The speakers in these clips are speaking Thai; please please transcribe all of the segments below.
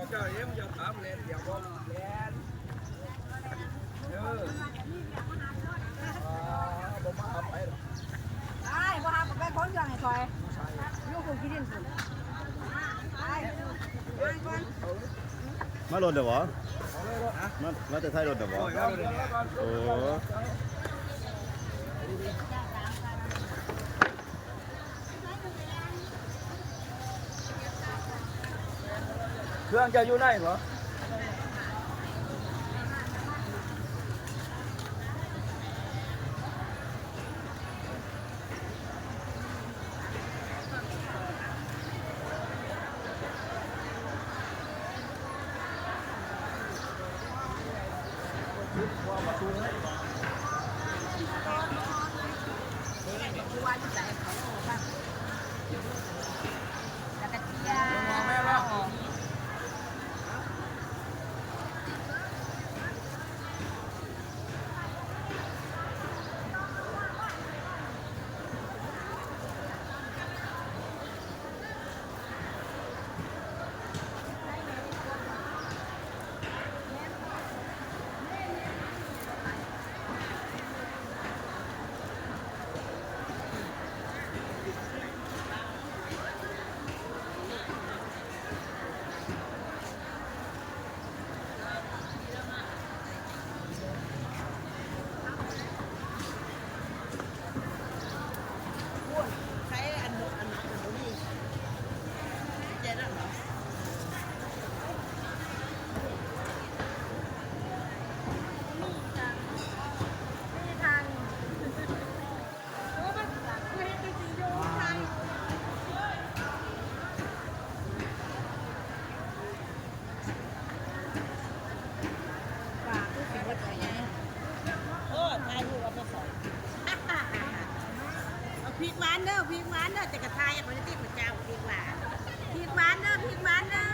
เจ้าเอ็มจะถามเล่นอย่าบอกเล่นบ่มาไปหรอก ได้บ่หาไปค้นเครื่องให้คอยอยู่คุณกินดินคุณไปก่อน มารถเดี๋ยววะมาจะใช้รถเดี๋ยววะโอ้ เครื่องจะอยู่ไหนเหรอพริกหวานเด้อพริกหวานเด้อจะกระทายอย่างนี้ที่พระเจ้าพริกหวานพริกหวานเด้อพริกหวานเด้อ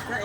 ใช่